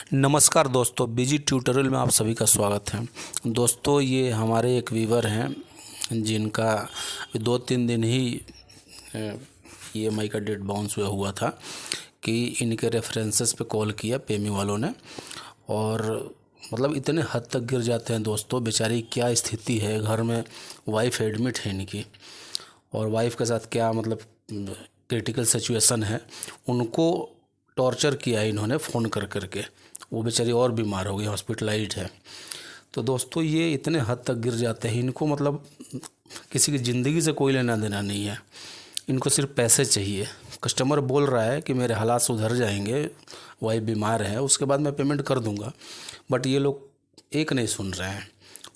नमस्कार दोस्तों, busy tutorial में आप सभी का स्वागत है। दोस्तों, ये हमारे एक व्यूवर हैं जिनका 2-3 दिन ही EMI का डेट बाउंस हुआ था कि इनके रेफरेंसेस पे कॉल किया पेमी वालों ने, और मतलब इतने हद तक गिर जाते हैं दोस्तों। बेचारी क्या स्थिति है, घर में वाइफ एडमिट है इनकी, और वाइफ के साथ क्या मतलब क्रिटिकल सिचुएशन है। उनको टॉर्चर किया इन्होंने फ़ोन कर करके, वो बेचारी और बीमार हो गई, हॉस्पिटलाइज्ड है। तो दोस्तों, ये इतने हद तक गिर जाते हैं, इनको मतलब किसी की ज़िंदगी से कोई लेना देना नहीं है, इनको सिर्फ पैसे चाहिए। कस्टमर बोल रहा है कि मेरे हालात सुधर जाएंगे, वाइफ बीमार है, उसके बाद मैं पेमेंट कर दूंगा, बट ये लोग एक नहीं सुन रहे हैं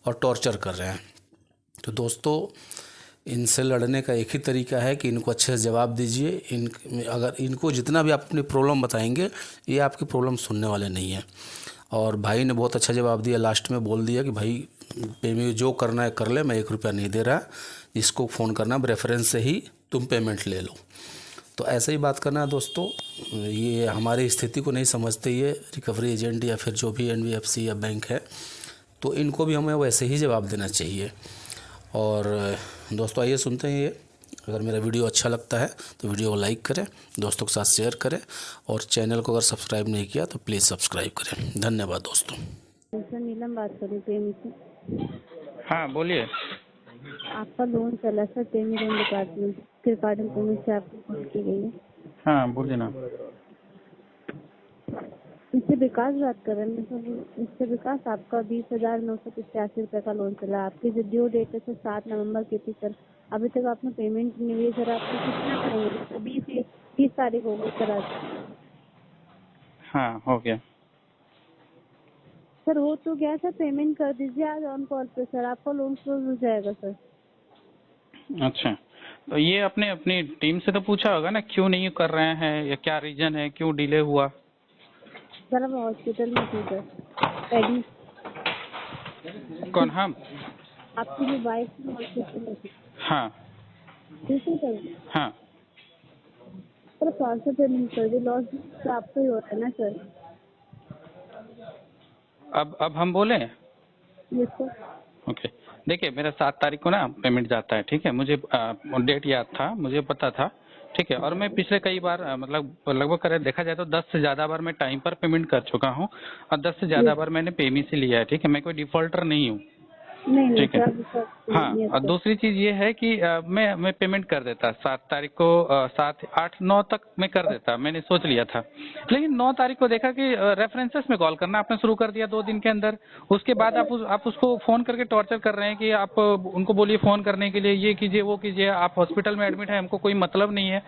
और टॉर्चर कर रहे हैं। तो दोस्तों, इनसे लड़ने का एक ही तरीका है कि इनको अच्छे से जवाब दीजिए। अगर इनको जितना भी आप अपनी प्रॉब्लम बताएंगे, ये आपकी प्रॉब्लम सुनने वाले नहीं हैं। और भाई ने बहुत अच्छा जवाब दिया, लास्ट में बोल दिया कि भाई पेमेंट जो करना है कर ले, मैं 1 रुपया नहीं दे रहा, जिसको फ़ोन करना रेफरेंस से ही तुम पेमेंट ले लो। तो ऐसे ही बात करना है दोस्तों। ये हमारी स्थिति को नहीं समझते, ये रिकवरी एजेंट या फिर जो भी NBFC या बैंक है, तो इनको भी हमें वैसे ही जवाब देना चाहिए। और दोस्तों, आइए सुनते हैं ये। अगर मेरा वीडियो अच्छा लगता है तो वीडियो को लाइक करें, दोस्तों के साथ शेयर करें, और चैनल को अगर सब्सक्राइब नहीं किया तो प्लीज़ सब्सक्राइब करें। धन्यवाद दोस्तों। सर, नीलम बात कर रही पेमी से। हाँ, बोलिए। आपका लोन चला सर, पेमी लोन डिपार्टमेंट के रिगार्डिंग पेमेंट से आपको कॉल की गई है। हाँ, बोलिए ना। इससे विकास बात कर रहे हैं सर। इससे विकास, आपका 20,985 रुपये का लोन चला। आपकी जो ड्यू डेट है सर 7 नवंबर की थी सर, अभी तक आपने पेमेंट नहीं हुई सर। आपको कितना करेंगे? 20 तारीख हो गई सर आज। हाँ, हो गया सर हो तो गया सर, पेमेंट कर दीजिए आज ऑन कॉल पे सर, आपका लोन क्लोज हो जाएगा सर। अच्छा, तो ये अपने अपनी टीम से तो पूछा होगा ना, क्यों नहीं कर रहे हैं या क्या रीजन है, क्यों डिले हुआ? सर अब हॉस्पिटल में थी सर, एडमिट। कौन, हम? आपकी जो वाइफ थी हॉस्पिटल में थी। हाँ ठीक है सर। हाँ। सर ट्रांसफर पेमेंट कर दी, लॉस तो आपको ही होता है ना सर। अब हम बोले। Yes sir. ओके, देखिए, मेरा 7 तारीख को ना पेमेंट जाता है, ठीक है। मुझे डेट याद था, मुझे पता था, ठीक है। और मैं पिछले कई बार मतलब लगभग करे देखा जाए तो 10 से ज़्यादा बार मैं टाइम पर पेमेंट कर चुका हूँ, और 10 से ज़्यादा बार मैंने पेमी से लिया है, ठीक है। मैं कोई डिफॉल्टर नहीं हूँ, नहीं ठीक है। सर। हाँ, और दूसरी चीज ये है कि मैं पेमेंट कर देता 7 तारीख को, 7, 8, 9 तक मैं कर देता, मैंने सोच लिया था। लेकिन 9 तारीख को देखा कि रेफरेंसेस में कॉल करना आपने शुरू कर दिया 2 दिन के अंदर। उसके बाद आप उसको फोन करके टॉर्चर कर रहे हैं कि आप उनको बोलिए फोन करने के लिए, ये कीजिए वो कीजिए, आप हॉस्पिटल में एडमिट है, हमको कोई मतलब नहीं है।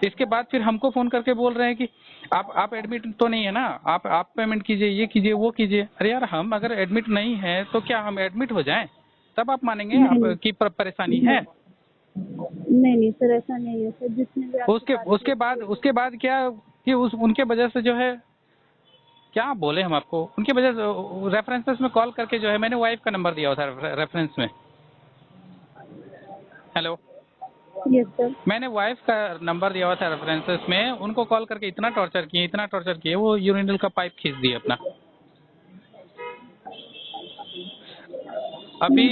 इसके बाद फिर हमको फोन करके बोल रहे हैं कि आप एडमिट तो नहीं है ना, आप पेमेंट कीजिए, ये कीजिए वो कीजिए। अरे यार, हम अगर एडमिट नहीं है तो क्या हम एडमिट हो जाएं, तब आप मानेंगे आपकी परेशानी है? नहीं सर, ऐसा नहीं है सर। जितने भी उसके बाद क्या कि उनके वजह से जो है, क्या बोले हम आपको, उनके वजह से रेफरेंसेस में कॉल करके जो है, मैंने वाइफ का नंबर दिया हुआ था रेफरेंस में। Hello, yes sir. मैंने वाइफ का नंबर दिया हुआ था रेफरेंसेस में, उनको कॉल करके इतना टॉर्चर किए, वो यूरिनल का पाइप खींच दिए अपना। अभी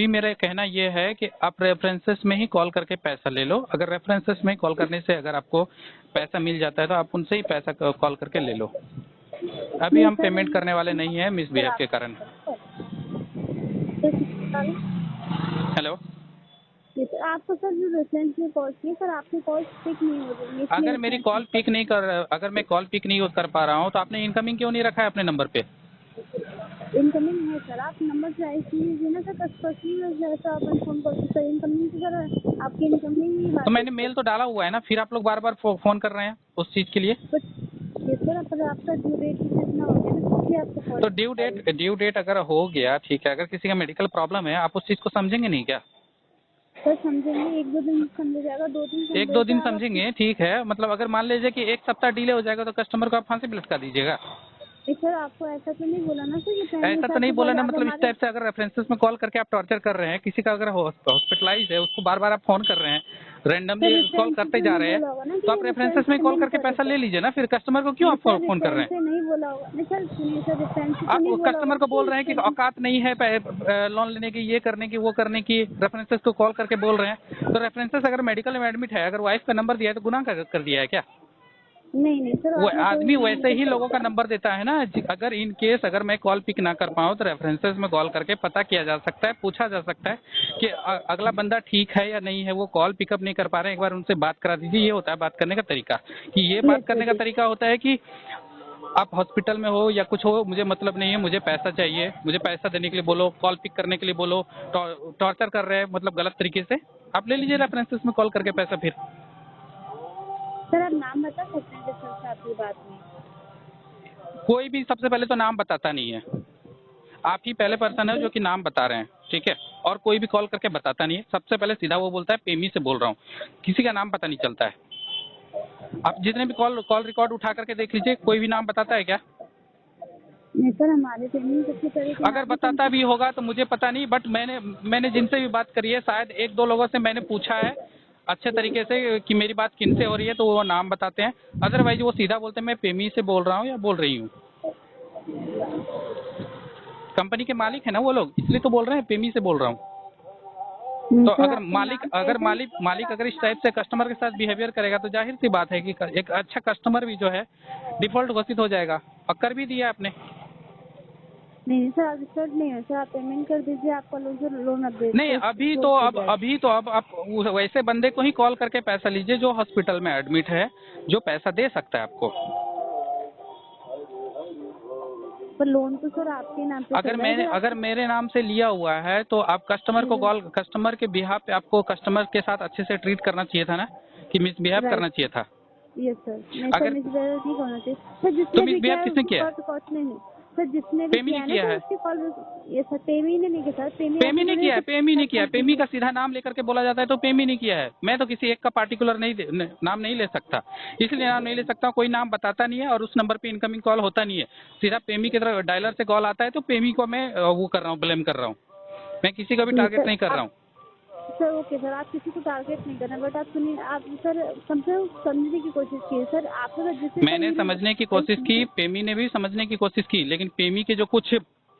मेरा कहना ये है कि आप रेफरेंसेस में ही कॉल करके पैसा ले लो। अगर रेफरेंसेस में कॉल करने से अगर आपको पैसा मिल जाता है तो आप उनसे ही पैसा कॉल करके ले लो। अभी हम पेमेंट करने वाले नहीं हैं मिसबिहेव के कारण। हेलो, आपको सर जो रेफरेंस में कॉल किए सर, आपकी कॉल पिक नहीं हो रही है। अगर मैं कॉल पिक नहीं कर पा रहा हूँ तो आपने इनकमिंग क्यों नहीं रखा है अपने नंबर पे? इनकमिंग है सर, आप नंबर ट्राई कीजिए ना सर। जैसा अपन फोन करते सर, इनकमिंग तो सर आपकी इनकमिंग ही बात। तो मैंने मेल तो डाला हुआ है ना, फिर आप लोग बार बार फोन कर रहे हैं उस चीज के लिए। सर पर आपका ड्यू डेट कितना हो गया ना, इसलिए आपको तो ड्यू डेट अगर हो गया, ठीक है, अगर किसी का मेडिकल प्रॉब्लम है, आप उस चीज को समझेंगे नहीं क्या? सर समझेंगे, 1-2 दिन समझ जाएगा, 2 दिन 1-2 दिन समझेंगे, ठीक है। मतलब अगर मान लीजिए कि 1 सप्ताह डिले हो जाएगा तो कस्टमर को आप फांसी पे लटका दीजिएगा। सर आपको ऐसा तो नहीं बोला ना सर कि ऐसा तो नहीं बोला ना, मतलब इस टाइप से अगर रेफरेंसेस में कॉल करके आप टॉर्चर कर रहे हैं, किसी का अगर हॉस्पिटलाइज है उसको बार बार आप फोन कर रहे हैं, रैंडमली कॉल करते जा रहे हैं, तो आप रेफरेंसेस में कॉल करके पैसा ले लीजिए ना, फिर कस्टमर को क्यों आप फोन कर रहे हैं? नहीं बोला होगा नहीं सर, सुनिए सर, रेफरेंस से आप नहीं बोला कस्टमर को बोल रहे हैं कि औकात नहीं है लोन लेने की, ये करने की, वो करने की, रेफरेंसेस को कॉल करके बोल रहे हैं। तो रेफरेंसेस अगर मेडिकल में एडमिट है, अगर वाइफ का नंबर दिया है तो गुनाह कर दिया है क्या? नहीं सर, वो आपने आदमी कोई- वैसे ही लोगों का नंबर देता है ना। अगर इन केस अगर मैं कॉल पिक ना कर पाऊँ तो रेफरेंसेस में कॉल करके पता किया जा सकता है, पूछा जा सकता है कि अगला बंदा ठीक है या नहीं है। वो कॉल पिकअप नहीं कर पा रहे हैं, एक बार उनसे बात करा दीजिए। ये होता है बात करने का तरीका। कि ये बात करने का तरीका होता है कि आप हॉस्पिटल में हो या कुछ हो, मुझे मतलब नहीं है, मुझे पैसा चाहिए, मुझे पैसा देने के लिए बोलो, कॉल पिक करने के लिए बोलो, टॉर्चर कर रहे हैं मतलब गलत तरीके से, आप ले लीजिए रेफरेंसेस में कॉल करके पैसा। फिर सर आप नाम बता सकते हैं जिस से आपकी बात हुई? कोई भी सबसे पहले तो नाम बताता नहीं है, आप ही पहले पर्सन है जो कि नाम बता रहे हैं, ठीक है? और कोई भी कॉल करके बताता नहीं है। सबसे पहले सीधा वो बोलता है पेमी से बोल रहा हूँ, किसी का नाम पता नहीं चलता है। आप जितने भी कॉल रिकॉर्ड उठा करके देख लीजिए, कोई भी नाम बताता है क्या? नहीं सर, हमारे पेमेंट सबसे पहले तो अगर बताता भी होगा तो मुझे पता नहीं, बट मैंने जिनसे भी बात करी है, शायद एक दो लोगों से मैंने पूछा है अच्छे तरीके से कि मेरी बात किनसे हो रही है, तो वो नाम बताते हैं। अदरवाइज वो सीधा बोलते हैं मैं पेमी से बोल रहा हूँ या बोल रही हूँ। कंपनी के मालिक है ना वो लोग, इसलिए तो बोल रहे हैं पेमी से बोल रहा हूँ। तो अगर मालिक अगर इस टाइप से कस्टमर के साथ बिहेवियर करेगा तो जाहिर सी बात है कि एक अच्छा कस्टमर भी जो है डिफॉल्ट घोषित हो जाएगा। और कर भी दिया आपने। नहीं सर, आप डिस्टर्ब नहीं है सर, आप पेमेंट कर दीजिए, आपका लोन अपडेट नहीं, अभी तो अब आप वैसे बंदे को ही कॉल करके पैसा लीजिए जो हॉस्पिटल में एडमिट है, जो पैसा दे सकता है आपको। पर लोन तो सर आपके नाम पे अगर मेरे नाम से लिया हुआ है तो आप कस्टमर के बिहाफ पे आपको कस्टमर के साथ अच्छे से ट्रीट करना चाहिए था ना, कि मिसबिहेव करना चाहिए था। यस सर, अगर मिसबिहेव नहीं होना चाहिए सर। तो जिसने भी मिसबिहेव किसने किया? नहीं सर, जिसने भी पेमी ने किया है। उसकी कॉल, ये सर पेमी ने नहीं किया सर, पेमी ने किया है। पेमी का सीधा नाम लेकर के बोला जाता है तो पेमी ने किया है। मैं तो किसी एक का पार्टिकुलर नाम नहीं ले सकता, इसलिए नाम नहीं ले सकता। कोई नाम बताता नहीं है और उस नंबर पे इनकमिंग कॉल होता नहीं है। सीधा पेमी की तरफ डायलर से कॉल आता है तो पेमी को मैं वो कर रहा हूँ, ब्लेम कर रहा हूँ। मैं किसी का भी टारगेट नहीं कर रहा हूँ सर। ओके सर, आप किसी को टारगेट नहीं करना, बट आप सुनिए, आप सर कम से कम समझने की कोशिश कीजिए सर। आप जिससे मैंने समझने की कोशिश की, पेमी ने भी समझने की कोशिश की, लेकिन पेमी के जो कुछ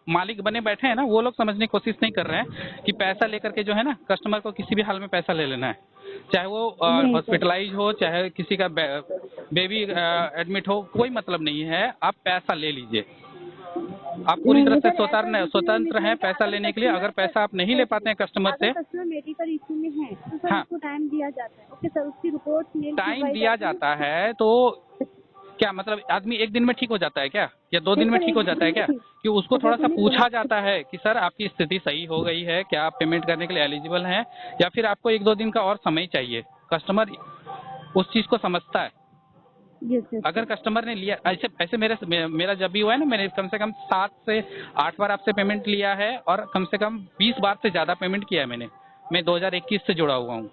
मालिक बने बैठे हैं ना, वो लोग समझने की कोशिश नहीं कर रहे हैं कि पैसा लेकर के जो है ना कस्टमर को किसी भी हाल में पैसा ले लेना है, चाहे वो हॉस्पिटलाइज हो, चाहे किसी का बेबी एडमिट हो, कोई मतलब नहीं है। आप पैसा ले लीजिए, आप पूरी तरह से स्वतंत्र हैं पैसा लेने के लिए। अगर पैसा आप नहीं ले पाते हैं कस्टमर से, कस्टमर मेडिकल इशू में है तो सर उसको टाइम दिया जाता है। ओके सर, उसकी रिपोर्ट टाइम दिया जाता है तो क्या मतलब आदमी एक दिन में ठीक हो जाता है क्या, या 2 दिन में ठीक हो जाता है क्या? कि उसको थोड़ा सा पूछा जाता है कि सर आपकी स्थिति सही हो गई है क्या, आप पेमेंट करने के लिए एलिजिबल हैं, या फिर आपको 1-2 दिन का और समय चाहिए। कस्टमर उस चीज को समझता है। अगर कस्टमर ने लिया ऐसे मेरा जब भी हुआ है ना, मैंने कम से कम 7 से 8 बार आपसे पेमेंट लिया है और कम से कम 20 बार से ज्यादा पेमेंट किया है मैं 2021 से जुड़ा हुआ हूँ।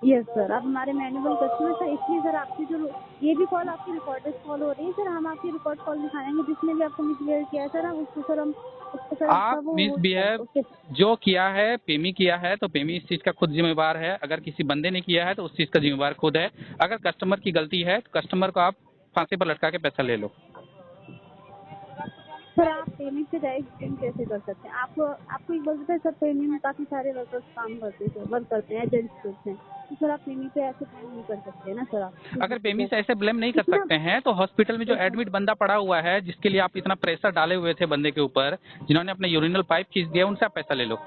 यस सर, आप हमारे मैनुअल कस्टमर सर, इसलिए सर आपकी जो ये भी कॉल आपकी रिकॉर्डेड कॉल हो रही है सर। हम आपकी रिकॉर्ड कॉल दिखाएंगे, जिसने भी आपको मिसबिहेव किया है सर, हम उसको सर आप मिसबिहेव जो किया है, पेमी किया है तो पेमी इस चीज का खुद जिम्मेवार है। अगर किसी बंदे ने किया है तो उस चीज का जिम्मेवार खुद है। अगर कस्टमर की गलती है तो कस्टमर को आप फांसी पर लटका के पैसा ले लो। सर आप पेमेंट से डायरेक्ट पेमेंट कैसे कर सकते हैं? आपको एक बात बताए सर, पेमेंट में काफी सारे वर्कर्स काम करते हैं, वर्क करते हैं, एजेंट्स करते हैं, तो सर आप पेमेंट पे ऐसे ब्लेम नहीं कर सकते ना सर। आप अगर पेमेंट से ऐसे ब्लेम नहीं कर सकते हैं तो हॉस्पिटल में जो एडमिट बंदा पड़ा हुआ है, जिसके लिए आप इतना प्रेशर डाले हुए थे बंदे के ऊपर, जिन्होंने अपने यूरिनल पाइप खींच दिया, उनसे आप पैसा ले लो।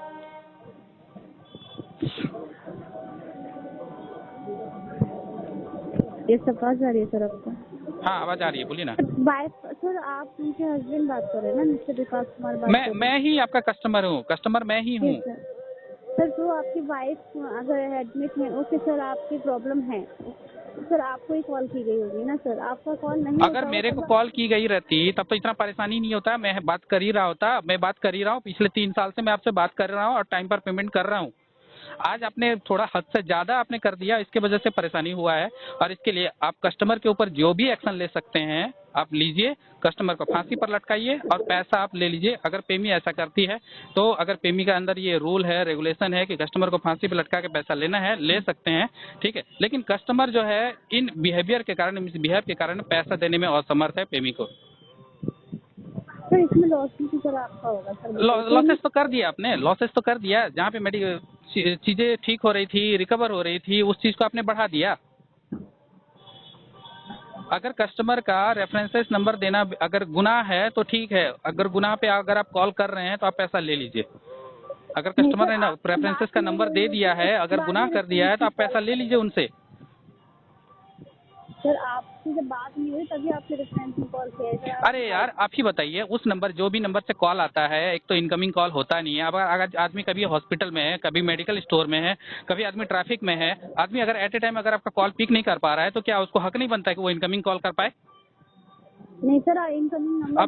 ये सब बात जा रही है सर आपको? हाँ, आवाज आ रही है, बोलिए ना। वाइफ सर, आप उनके हस्बैंड बात कर रहे हैं ना, मिस्टर विकास कुमार बात मैं ही आपका कस्टमर हूँ, कस्टमर मैं ही हूँ। सर जो आपकी वाइफ अगर एडमिट है, ओके सर, आपकी प्रॉब्लम है सर, आपको ही कॉल की गई होगी ना सर, आपका कॉल नहीं। अगर मेरे को कॉल की गई रहती तब तो इतना परेशानी नहीं होता, मैं बात कर ही रहा हूँ। पिछले 3 साल से मैं आपसे बात कर रहा हूँ और टाइम पर पेमेंट कर रहा हूँ। आज आपने थोड़ा हद से ज़्यादा आपने कर दिया, इसके वजह से परेशानी हुआ है। और इसके लिए आप कस्टमर के ऊपर जो भी एक्शन ले सकते हैं आप लीजिए, कस्टमर को फांसी पर लटकाइए और पैसा आप ले लीजिए। अगर पेमी ऐसा करती है तो अगर पेमी के अंदर ये रूल है, रेगुलेशन है कि कस्टमर को फांसी पर लटका के पैसा लेना है, ले सकते हैं, ठीक है। लेकिन कस्टमर जो है इन बिहेवियर के कारण, मिसबिहेव के कारण पैसा देने में असमर्थ है पेमी को। सर इसमें लॉस भी सर आपका होगा सर। लॉसेस तो कर दिया आपने, लॉसेस तो कर दिया। जहाँ पे मेडिकल चीज़ें ठीक हो रही थी, रिकवर हो रही थी, उस चीज़ को आपने बढ़ा दिया। अगर कस्टमर का रेफरेंसेस नंबर देना अगर गुनाह है तो ठीक है, अगर गुनाह पे अगर आप कॉल कर रहे हैं तो आप पैसा ले लीजिए। अगर कस्टमर ने रेफरेंसेस का नंबर दे दिया है, अगर गुनाह कर दिया है तो आप पैसा ले लीजिए उनसे। सर आपसे जब बात नहीं हुई तभी आपने रेफरेंस में कॉल किया है सर। अरे यार आप ही बताइए, उस नंबर जो भी नंबर से कॉल आता है, एक तो इनकमिंग कॉल होता नहीं है। अब अगर आदमी कभी हॉस्पिटल में है, कभी मेडिकल स्टोर में है, कभी आदमी ट्रैफिक में है, आदमी अगर एट ए टाइम अगर आपका कॉल पिक नहीं कर पा रहा है तो क्या उसको हक नहीं बनता है कि वो इनकमिंग कॉल कर पाए? नहीं सर इनकमिंग नंबर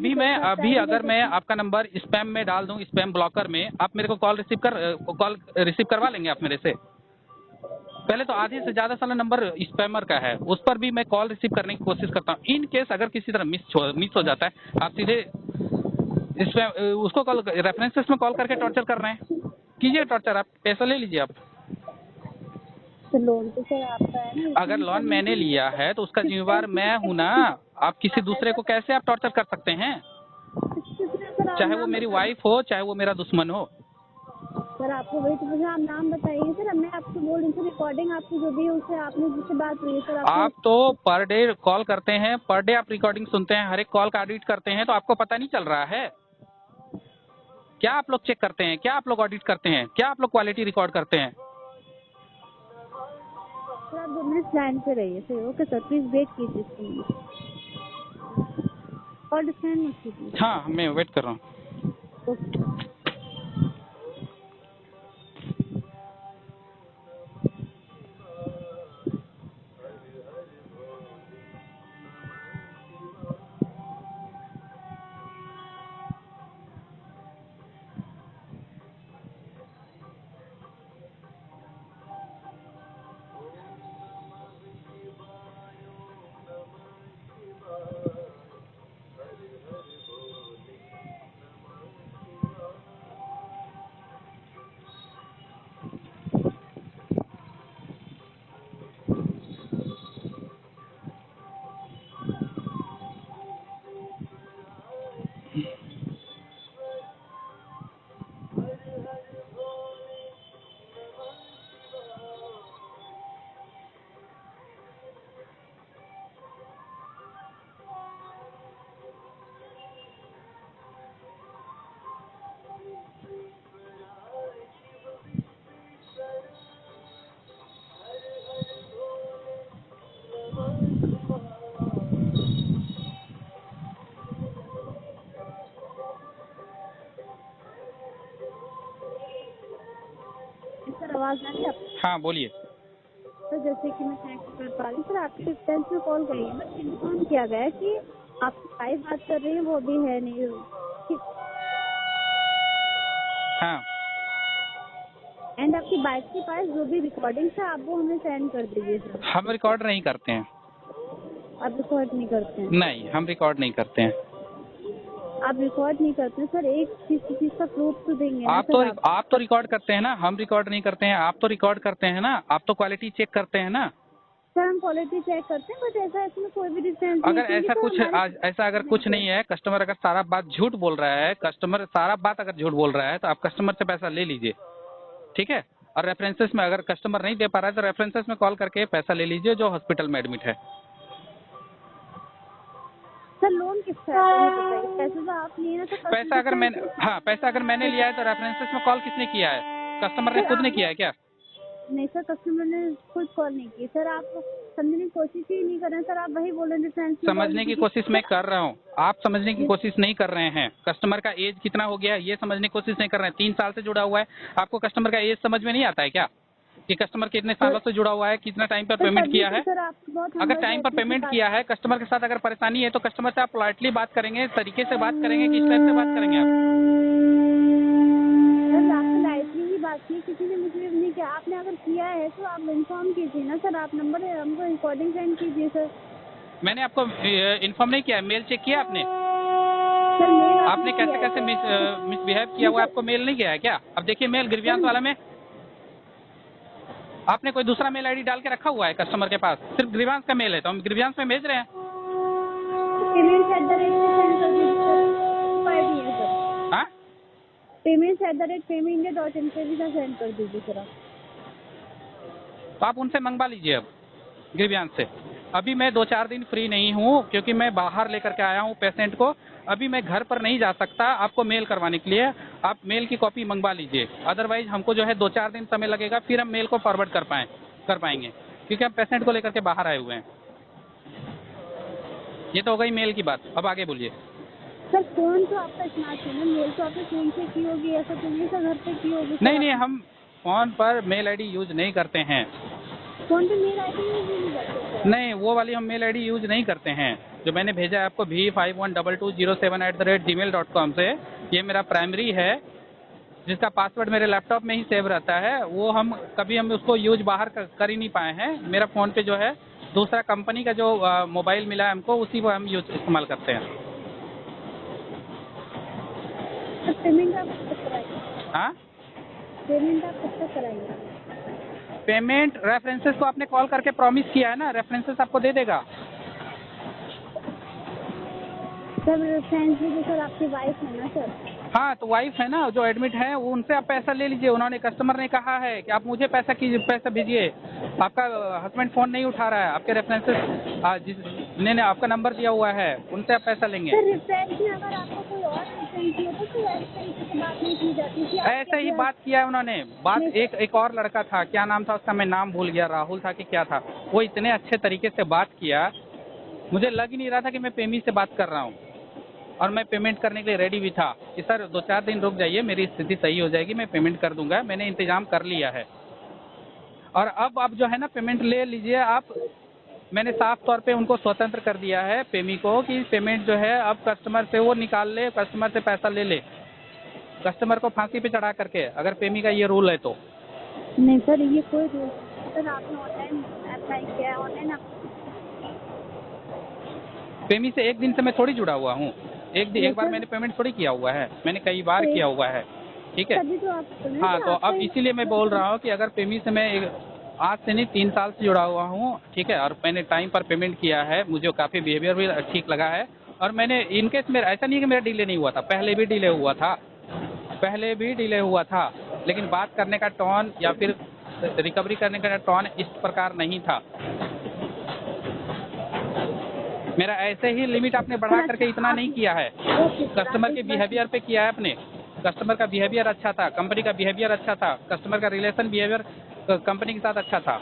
अभी अगर मैं आपका नंबर स्पैम में डाल दूं, स्पैम ब्लॉकर में, आप मेरे को कॉल रिसीव करवा लेंगे आप मेरे से? पहले तो आधे से ज्यादा सारा नंबर स्पैमर का है, उस पर भी मैं कॉल रिसीव करने की कोशिश करता हूँ। इन केस अगर किसी तरह मिस हो जाता है, आप सीधे उसको कॉल रेफरेंसेस में कॉल करके टॉर्चर कर रहे हैं। कीजिए टॉर्चर, आप पैसा ले लीजिए आप। तो लोन तो सर आपका है ना। अगर लोन मैंने लिया है तो उसका जिम्मेवार मैं हूँ ना। आप किसी दूसरे को कैसे आप टॉर्चर कर सकते हैं? चाहे वो मेरी वाइफ हो, चाहे वो मेरा दुश्मन हो। सर आपको वही तो मुझे आप नाम बताइए सर। मैं आपको बोल रही हूँ रिकॉर्डिंग आपकी जो भी है उससे आपने जिससे बात हुई है सर। आप तो पर डे कॉल करते हैं, पर डे आप रिकॉर्डिंग सुनते हैं, हर एक कॉल का ऑडिट करते हैं, तो आपको पता नहीं चल रहा है क्या? आप लोग चेक करते हैं क्या? आप लोग ऑडिट करते हैं क्या? आप लोग क्वालिटी रिकॉर्ड करते हैं? सर आप 2 मिनट लाइन पे रहिए sir. Okay sir please wait कीजिए और डिस्कनेक्ट मत कीजिए। हाँ मैं वेट कर रहा हूँ। ओके सर आवाज आ रही है आपको? हाँ बोलिए। सर जैसे कि मैं चेक कर पा रही हूँ सर आपके डिस्टेंस में कॉल करी है बट इन्फॉर्म किया गया है कि आप लाइव बात कर रही हैं वो अभी है नहीं। हाँ एंड आपकी बाइक के पास जो भी रिकॉर्डिंग है आप वो हमें सेंड कर दीजिए सर। हम रिकॉर्ड नहीं करते हैं। आप रिकॉर्ड नहीं करते हैं? नहीं हम रिकॉर्ड नहीं करते हैं। आप रिकॉर्ड नहीं करते सर। एक चीज का प्रूफ तो देंगे ना आप तो रिकॉर्ड करते हैं ना, हम रिकॉर्ड नहीं करते हैं। आप तो रिकॉर्ड करते हैं ना, आप तो क्वालिटी चेक करते हैं ना। सर हम क्वालिटी चेक करते हैं बट ऐसा इसमें कोई भी डिफरेंस अगर ऐसा अगर कुछ नहीं है, कस्टमर अगर सारा बात झूठ बोल रहा है, कस्टमर सारा बात अगर झूठ बोल रहा है तो आप कस्टमर से पैसा ले लीजिए, ठीक है। और रेफरेंसेस में अगर कस्टमर नहीं दे पा रहा है तो रेफरेंसेस में कॉल करके पैसा ले लीजिए जो हॉस्पिटल में एडमिट है। सर लोन किसका है? पैसे तो आप लिए ना सर। पैसा अगर मैंने लिया है तो रेफरेंसेस में कॉल किसने किया है? कस्टमर ने खुद ने किया है क्या? नहीं सर कस्टमर ने खुद कॉल नहीं की सर। आप समझने की कोशिश ही नहीं कर रहे हैं सर। आप वही बोल रहे हैं समझने की कोशिश मैं कर रहा हूँ, आप समझने की कोशिश नहीं कर रहे हैं। कस्टमर का एज कितना हो गया है ये समझने की कोशिश नहीं कर रहे हैं। 3 साल से जुड़ा हुआ है, आपको कस्टमर का एज समझ में नहीं आता है क्या कि कस्टमर कितने सालों से जुड़ा हुआ है, कितना टाइम पर पेमेंट किया है? अगर टाइम पर पेमेंट किया है, कस्टमर के साथ अगर परेशानी है तो कस्टमर से आप पोलाइटली बात करेंगे, तरीके से बात करेंगे, किस टाइप से बात करेंगे आप? बात की, किसी ने मिसबिहेव नहीं किया। आपने अगर किया है तो आप इन्फॉर्म कीजिए ना सर, आप नंबर हमको रिकॉर्डिंग सेंड कीजिए सर। मैंने आपको इन्फॉर्म नहीं किया, मेल चेक किया आपने? सर मेल आपने कैसे कैसे मिसबिहेव किया हुआ आपको मेल नहीं गया है क्या? अब देखिए मेल ग्रीवियांस वाला में आपने कोई दूसरा मेल आईडी डाल के रखा हुआ है कस्टमर के पास, सिर्फ ग्रीवियांस का मेल है तो हम ग्रीवियांस में भेज रहे हैं। Payments at the rate send कर दीजिए सर, फाइव है सर। हाँ, payments at the rate paymentindia.in पे भी सेंड कर दीजिए सर आप। तो आप उनसे मंगवा लीजिए अब ग्रीवियांस से। अभी मैं 2-4 दिन फ्री नहीं हूँ क्योंकि मैं बाहर लेकर के आया हूँ पेशेंट को, अभी मैं घर पर नहीं जा सकता आपको मेल करवाने के लिए। आप मेल की कॉपी मंगवा लीजिए, अदरवाइज हमको जो है 2-4 दिन समय लगेगा, फिर हम मेल को फॉरवर्ड कर पाएंगे क्योंकि हम पेशेंट को लेकर के बाहर आए हुए हैं। ये तो हो गई मेल की बात, अब आगे बोलिए। सर फोन तो आपका स्मार्ट है ना, मेल तो आपने फोन से की होगी, ऐसा तो नहीं सर घर पे की होगी सर? नहीं, हम फोन पर मेल आईडी यूज नहीं करते हैं। फोन पे मेल आईडी यूज नहीं करते सर? नहीं, वो वाली हम मेल आईडी यूज नहीं करते हैं। जो मैंने भेजा है आपको v512207@gmail.com से, ये मेरा प्राइमरी है जिसका पासवर्ड मेरे लैपटॉप में ही सेव रहता है। वो हम उसको यूज बाहर कर ही नहीं पाए हैं। मेरा फ़ोन पे जो है दूसरा कंपनी का जो मोबाइल मिला है हमको, उसी को हम इस्तेमाल करते हैं। सर पेमेंट आप कब तक कराएंगे? हाँ, पेमेंट आप कब तक कराएंगे? पेमेंट रेफरेंसेस को आपने कॉल करके प्रॉमिस किया है ना, रेफरेंसेस आपको दे देगा। सर फ्रेंड्स भी तो सर आपकी वाइफ है ना सर? हाँ, तो वाइफ है ना जो एडमिट है, वो उनसे आप पैसा ले लीजिए। उन्होंने कस्टमर ने कहा है कि आप मुझे पैसा भेजिए। आपका हस्बैंड फ़ोन नहीं उठा रहा है, आपके रेफरेंसेस जिन्होंने आपका नंबर दिया हुआ है उनसे आप पैसा लेंगे। सर रेफरेंस में अगर आपको कोई और रेफरेंस हो तो ऐसे तरीके से बात नहीं की जाती थी। ऐसे ही बात किया है उन्होंने। बात एक और लड़का था, क्या नाम था उसका, मैं नाम भूल गया, राहुल था कि क्या था। वो इतने अच्छे तरीके से बात किया, मुझे लग ही नहीं रहा था कि मैं पेमी से बात कर रहा हूँ, और मैं पेमेंट करने के लिए रेडी भी था कि सर 2-4 दिन रुक जाइए, मेरी स्थिति सही हो जाएगी, मैं पेमेंट कर दूंगा। मैंने इंतजाम कर लिया है, और अब आप जो है ना पेमेंट ले लीजिए आप। मैंने साफ तौर पे उनको स्वतंत्र कर दिया है पेमी को कि पेमेंट जो है अब कस्टमर से वो निकाल ले, कस्टमर से पैसा ले ले, कस्टमर को फांसी पे चढ़ा करके, अगर पेमी का ये रूल है तो। नहीं सर ये कोई रूल सर, आपने ऑनलाइन अप्लाई किया है, ऑनलाइन आप पेमी से एक दिन से मैं थोड़ी जुड़ा हुआ हूँ। एक बार मैंने पेमेंट थोड़ी किया हुआ है, मैंने कई बार किया हुआ है, ठीक है। तभी तो आप हाँ, तो अब इसीलिए मैं बोल रहा हूँ कि अगर पेमी से मैं आज से नहीं 3 साल से जुड़ा हुआ हूँ, ठीक है, और मैंने टाइम पर पेमेंट किया है, मुझे काफ़ी बिहेवियर भी ठीक लगा है। और मैंने इनकेस मेरा ऐसा नहीं है कि मेरा डिले नहीं हुआ था, पहले भी डिले हुआ था, लेकिन बात करने का टोन या फिर रिकवरी करने का टोन इस प्रकार नहीं था। मेरा ऐसे ही लिमिट आपने बढ़ा करके इतना नहीं किया है। कस्टमर के बिहेवियर पे किया है आपने। कस्टमर का बिहेवियर अच्छा था, कंपनी का बिहेवियर अच्छा था, कस्टमर का रिलेशन बिहेवियर कंपनी के साथ अच्छा था।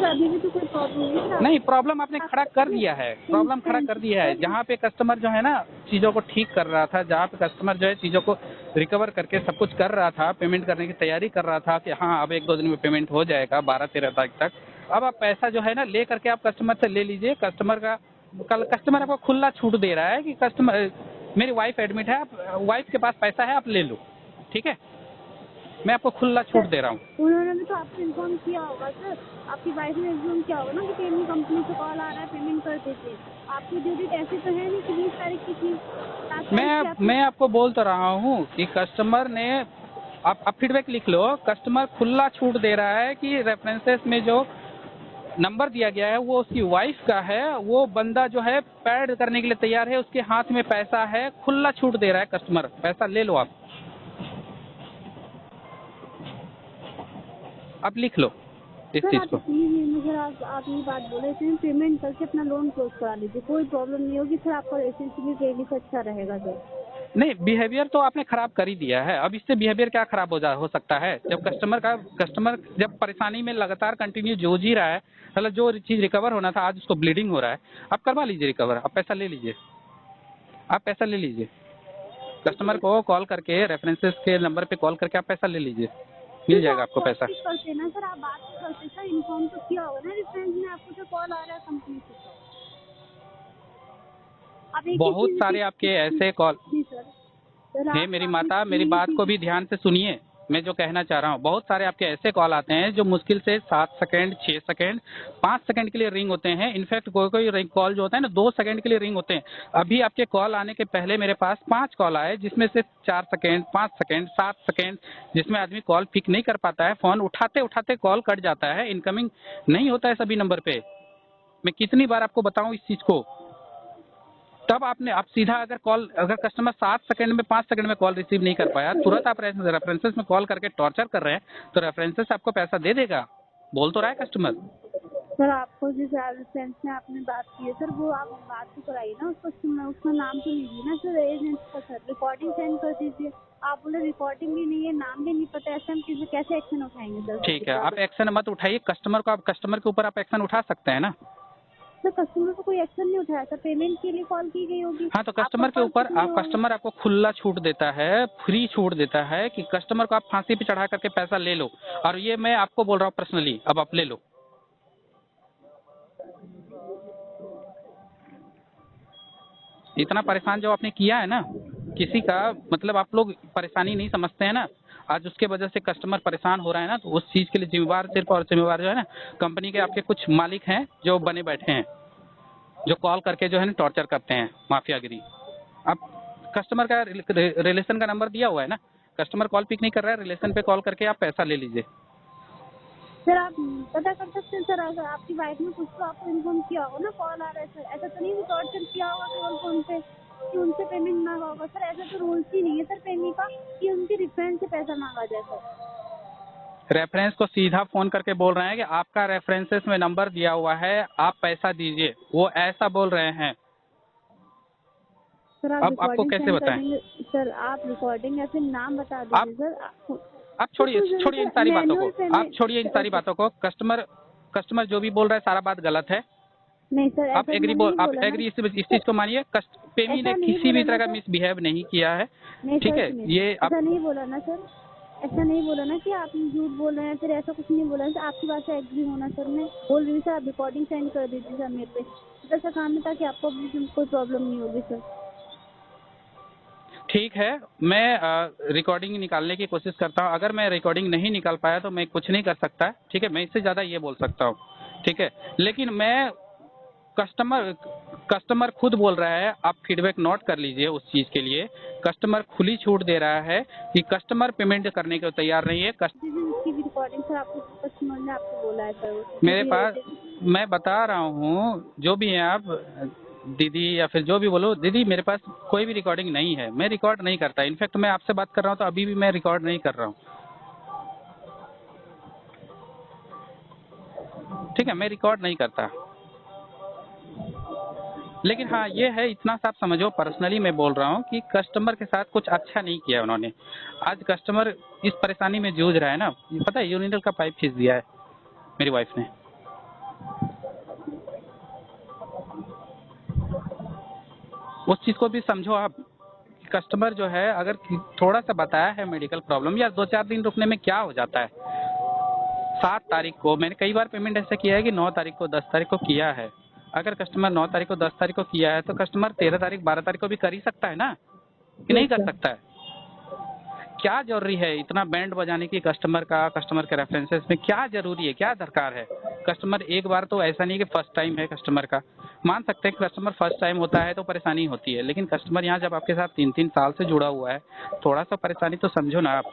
अभी भी तो कोई प्रॉब्लम नहीं, प्रॉब्लम आपने खड़ा कर दिया है, प्रॉब्लम खड़ा कर दिया है। जहाँ पे कस्टमर जो है ना चीज़ों को ठीक कर रहा था, जहाँ पे कस्टमर जो है चीज़ों को रिकवर करके सब कुछ कर रहा था, पेमेंट करने की तैयारी कर रहा था कि हाँ अब 1-2 दिन में पेमेंट हो जाएगा 12-13 तारीख तक। अब आप पैसा जो है ना ले करके आप कस्टमर से ले लीजिए। कस्टमर आपको खुला छूट दे रहा है कि कस्टमर, मेरी वाइफ एडमिट है, आप वाइफ के पास पैसा है आप ले लो, ठीक है, मैं आपको खुला छूट दे रहा हूँ। उन्होंने भी तो आपको इन्फॉर्म किया होगा सर, आपकी वाइफ ने इन्फॉर्म किया होगा ना कि पेमेंट कंपनी से कॉल आ रहा है, पेमेंट कर दीजिए। आपकी ड्यू डेट ऐसी तो है नहीं कि 20 तारीख की थी। मैं आपको बोल तो रहा हूँ कि कस्टमर ने, आप फीडबैक लिख लो, कस्टमर खुला छूट दे रहा है कि रेफरेंसेस में जो नंबर दिया गया है वो उसकी वाइफ का है, वो बंदा जो है पैड करने के लिए तैयार है, उसके हाथ में पैसा है, खुला छूट दे रहा है कस्टमर, पैसा ले लो आप लिख लो इस चीज को। मुझे आप ये बात बोले थे, पेमेंट करके अपना लोन क्लोज करा लीजिए, कोई प्रॉब्लम नहीं होगी सर, आपका रिलेशनशिप डेली से अच्छा रहेगा सर। नहीं, बिहेवियर तो आपने खराब कर ही दिया है, अब इससे बिहेवियर क्या खराब हो सकता है? जब कस्टमर जब परेशानी में लगातार कंटिन्यू जूझ ही रहा है, मतलब जो चीज़ रिकवर होना था आज उसको ब्लीडिंग हो रहा है, आप करवा लीजिए रिकवर, आप पैसा ले लीजिए, कस्टमर को कॉल करके रेफरेंसेस के नंबर पे कॉल करके आप पैसा ले लीजिए, मिल जाएगा आपको पैसा। करते ना सर, आप बात करते सर, इन्फॉर्म तो किया होगा ना रेफरेंस में आपको जो कॉल आ रहा है कंपनी से। बहुत सारे आपके ऐसे कॉल, जी सर, सर हे आप मेरी काफी माता, मेरी सुनिए बात को चीजें। भी ध्यान से सुनिए। मैं जो कहना चाह रहा हूँ, बहुत सारे आपके ऐसे कॉल आते हैं जो मुश्किल से 7 सेकंड, 6 सेकंड, 5 सेकंड के लिए रिंग होते हैं। इनफैक्ट कोई कोई कॉल जो होता है ना 2 सेकंड के लिए रिंग होते हैं। अभी आपके कॉल आने के पहले मेरे पास 5 कॉल आए, जिसमें से 4 सेकंड, 5 सेकंड, 7 सेकंड, जिसमें आदमी कॉल पिक नहीं कर पाता है, फोन उठाते उठाते कॉल कट जाता है, इनकमिंग नहीं होता है सभी नंबर पे। मैं कितनी बार आपको बताऊं इस चीज को। तब आप सीधा अगर कस्टमर 7 सेकंड में, 5 सेकंड में कॉल रिसीव नहीं कर पाया, तुरंत आप रेफरेंसेस में कॉल करके टॉर्चर कर रहे हैं, तो रेफरेंसेस आपको पैसा दे देगा। बोल तो रहा है कस्टमर। सर आपको जिस एजेंट से आपने बात की है सर, वो आप बात तो कराइए ना, उसका नाम तो लीजिए ना सर एजेंट का। सर रिकॉर्डिंग सेंड कर दीजिए। आप बोले रिकॉर्डिंग भी नहीं है, नाम भी नहीं पता, ऐसे हम कैसे एक्शन उठाएंगे सर? ठीक है, आप एक्शन मत उठाइए। कस्टमर के ऊपर आप एक्शन उठा सकते हैं ना। सर कस्टमर को कोई एक्शन नहीं उठाया सर, पेमेंट के लिए कॉल की गई होगी। हाँ, तो आपका कस्टमर के कॉल ऊपर कितने होगा? कस्टमर आपको खुला छूट देता है, फ्री छूट देता है कि कस्टमर को आप फांसी पे चढ़ा करके पैसा ले लो। और ये मैं आपको बोल रहा हूँ पर्सनली, अब आप ले लो। इतना परेशान जो आपने किया है ना किसी का, मतलब आप लोग परेशानी नहीं समझते हैं ना। आज उसके वजह से कस्टमर परेशान हो रहा है ना, तो उस चीज के लिए जिम्मेवार सिर्फ और जिम्मेवार जो है ना कंपनी के आपके कुछ मालिक हैं जो बने बैठे हैं, जो कॉल करके जो है ना टॉर्चर करते हैं, माफियागिरी। आप कस्टमर का रिलेशन का नंबर दिया हुआ है ना, कस्टमर कॉल पिक नहीं कर रहा है, रिलेशन पे कॉल करके आप पैसा ले लीजिए। सर आप पता कर सकते हैं सर, अगर आपकी वाइफ ने कुछ तो आपको इन्फॉर्म किया होगा ना, कॉल आ रहा है सर, ऐसा तो नहीं टॉर्चर किया होगा केवल फोन पे कि उनसे पेमेंट मांगा होगा सर? ऐसा तो रूल्स ही नहीं है सर पेमेंट का कि उनके रेफरेंस से पैसा मांगा जाए सर। रेफरेंस को सीधा फोन करके बोल रहे हैं कि आपका रेफरेंसेस में नंबर दिया हुआ है, आप पैसा दीजिए, वो ऐसा बोल रहे हैं। सर आप अब आपको रिकॉर्डिंग कैसे सेंड कर बताएं? देंगे सर? आप रिकॉर्डिंग या फिर नाम बता दीजिए सर। आप छोड़िए छोड़िए इन सारी बातों को, मैनुअल आप छोड़िए इन सारी बातों को। कस्टमर जो भी बोल रहा है सारा बात गलत है। नहीं सर, आप ऐसा एग्री नहीं आप बोला ना एग्री इस चीज को मानिए। पेमी ने ऐसा नहीं किसी भी बोला तरह ना का सर। मिसबिहेव नहीं किया है, नहीं ठीक सर है। सुनिए, ये आप ऐसा नहीं बोला ना सर, ऐसा नहीं बोला ना कि आप झूठ बोल रहे हैं, फिर ऐसा कुछ नहीं बोला सर। आपकी बात से एग्री होना सर, मैं बोल रही हूँ सर, आप रिकॉर्डिंग सेंड कर दीजिए सर मेरे पे। ऐसा काम है ताकि आपको भी कोई प्रॉब्लम नहीं होगी सर। ठीक है, मैं रिकॉर्डिंग निकालने की कोशिश करता हूँ। अगर मैं रिकॉर्डिंग नहीं निकाल पाया तो मैं कुछ नहीं कर सकता, ठीक है। मैं इससे ज्यादा ये बोल सकता हूँ, ठीक है। लेकिन मैं कस्टमर खुद बोल रहा है, आप फीडबैक नोट कर लीजिए उस चीज के लिए। कस्टमर खुली छूट दे रहा है कि कस्टमर पेमेंट करने को तैयार नहीं है। इसकी भी रिकॉर्डिंग सर आपको कस्टमर ने आपको बोला है सर? मेरे पास, मैं बता रहा हूँ, जो भी हैं आप दीदी या फिर जो भी बोलो, दीदी मेरे पास कोई भी रिकॉर्डिंग नहीं है, मैं रिकॉर्ड नहीं करता। इनफैक्ट मैं आपसे बात कर रहा हूँ तो अभी भी मैं रिकॉर्ड नहीं कर रहा हूँ, ठीक है। मैं रिकॉर्ड नहीं करता। लेकिन हाँ ये है, इतना सा आप समझो, पर्सनली मैं बोल रहा हूँ कि कस्टमर के साथ कुछ अच्छा नहीं किया उन्होंने। आज कस्टमर इस परेशानी में जूझ रहा है ना, पता है यूरिनल का पाइप खींच दिया है मेरी वाइफ ने। उस चीज को भी समझो आप। कस्टमर जो है अगर थोड़ा सा बताया है मेडिकल प्रॉब्लम, या 2-4 दिन रुकने में क्या हो जाता है। 7 तारीख को मैंने कई बार पेमेंट ऐसा किया है कि 9 तारीख को, 10 तारीख को किया है। अगर कस्टमर 9 तारीख को, 10 तारीख को किया है तो कस्टमर 13 तारीख, 12 तारीख को भी कर ही सकता है ना, कि नहीं कर सकता है? क्या जरूरी है इतना बैंड बजाने की कस्टमर के रेफरेंसेस में? क्या जरूरी है, क्या दरकार है? कस्टमर एक बार तो ऐसा नहीं कि फर्स्ट टाइम है कस्टमर का, मान सकते हैं कि कस्टमर फर्स्ट टाइम होता है तो परेशानी होती है, लेकिन कस्टमर यहाँ जब आपके साथ 3-3 साल से जुड़ा हुआ है, थोड़ा सा परेशानी तो समझो ना आप।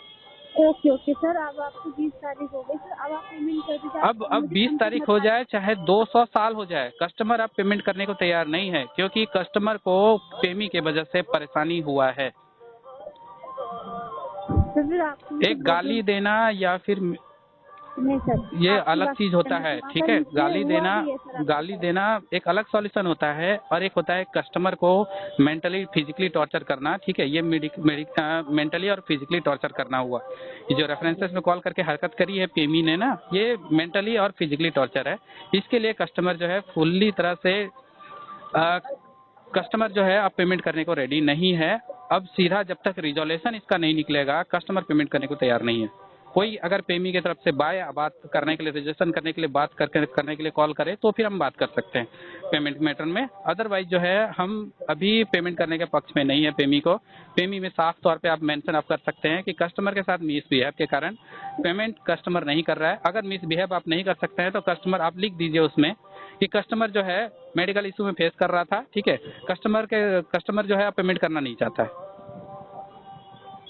ओके सर, अब आपको 20 तारीख हो गई सर, अब आप पेमेंट कर दीजिए। अब 20 तारीख हो जाए चाहे 200 साल हो जाए, कस्टमर आप पेमेंट करने को तैयार नहीं है, क्योंकि कस्टमर को पेमी के वजह से परेशानी हुआ है। तो फिर आप एक गाली देना या फिर नहीं सर, ये आपकी अलग बात चीज होता है, वहाँ ठीक पर है। इसलिए गाली हुआ देना, भी है सर आपके गाली साथ। देना एक अलग सॉल्यूशन होता है, और एक होता है कस्टमर को मेंटली फिजिकली टॉर्चर करना, ठीक है। ये मेंटली और फिजिकली टॉर्चर करना हुआ। ये जो रेफरेंसेस में कॉल करके हरकत करी है पेमी ने ना, ये मेंटली और फिजिकली टॉर्चर है। इसके लिए कस्टमर जो है फुल्ली तरह से कस्टमर जो है अब पेमेंट करने को रेडी नहीं है। अब सीधा जब तक रिजोल्यूशन इसका नहीं निकलेगा, कस्टमर पेमेंट करने को तैयार नहीं है। कोई अगर पेमी की तरफ से बात करने के लिए, रजिस्ट्रेशन करने के लिए, बात करने के लिए कॉल करे तो फिर हम बात कर सकते हैं पेमेंट मैटर में। अदरवाइज जो है हम अभी पेमेंट करने के पक्ष में नहीं है पेमी को। पेमी में साफ तौर पे आप मेंशन आप कर सकते हैं कि कस्टमर के साथ मिसबिहेव के कारण पेमेंट कस्टमर नहीं कर रहा है। अगर मिसबिहेव आप नहीं कर सकते हैं तो कस्टमर आप लिख दीजिए उसमें कि कस्टमर जो है मेडिकल इशू में फेस कर रहा था, ठीक है, कस्टमर जो है पेमेंट करना नहीं चाहता है।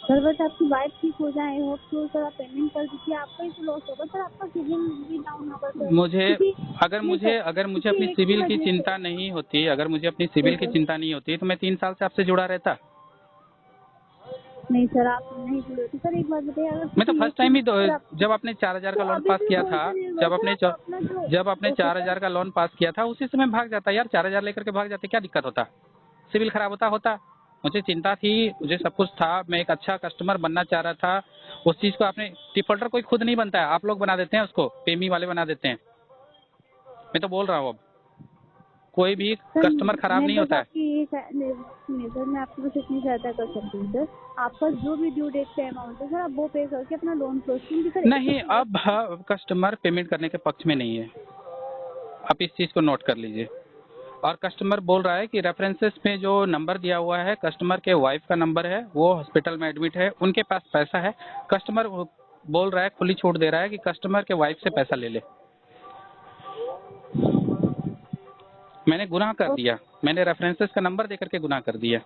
सर बस आपकी वाइफ ठीक हो जाए, होप तो सर आप पेमेंट कर दीजिए, आपका ही तो लॉस होगा सर, आपका सिविल भी डाउन होगा सर। अगर मुझे अपनी सिविल की चिंता नहीं होती, अगर मुझे अपनी सिविल की चिंता नहीं होती तो मैं 3 साल से आपसे जुड़ा रहता। नहीं सर, आप नहीं जुड़े होते सर। एक बात बताइए, अगर मैं तो फर्स्ट टाइम ही जब आपने 4,000 का लोन पास किया था, जब आपने 4,000 का लोन पास किया था उसी समय भाग जाता यार, 4,000 लेकर के भाग जाते, क्या दिक्कत होता? सिविल खराब होता। मुझे चिंता थी, मुझे सब कुछ था, मैं एक अच्छा कस्टमर बनना चाह रहा था। उस चीज को आपने, डिफॉल्टर कोई खुद नहीं बनता है, आप लोग बना देते हैं उसको, पेमी वाले बना देते हैं। मैं तो बोल रहा हूँ अब कोई भी कस्टमर खराब नहीं होता है। सर मैं आपको बस इतनी सहायता कर सकती हूँ सर, आपका जो भी ड्यू डेट का अमाउंट है सर आप वो पे करके अपना लोन क्लोज कीजिए। नहीं, अब कस्टमर पेमेंट करने के पक्ष में नहीं है, आप इस चीज को नोट कर लीजिए। और कस्टमर बोल रहा है कि रेफरेंसेस में जो नंबर दिया हुआ है कस्टमर के वाइफ का नंबर है, वो हॉस्पिटल में एडमिट है, उनके पास पैसा है। कस्टमर बोल रहा है, खुली छूट दे रहा है कि कस्टमर के वाइफ से पैसा ले ले। मैंने गुनाह कर दिया, मैंने रेफरेंसेस का नंबर देकर के गुनाह कर दिया।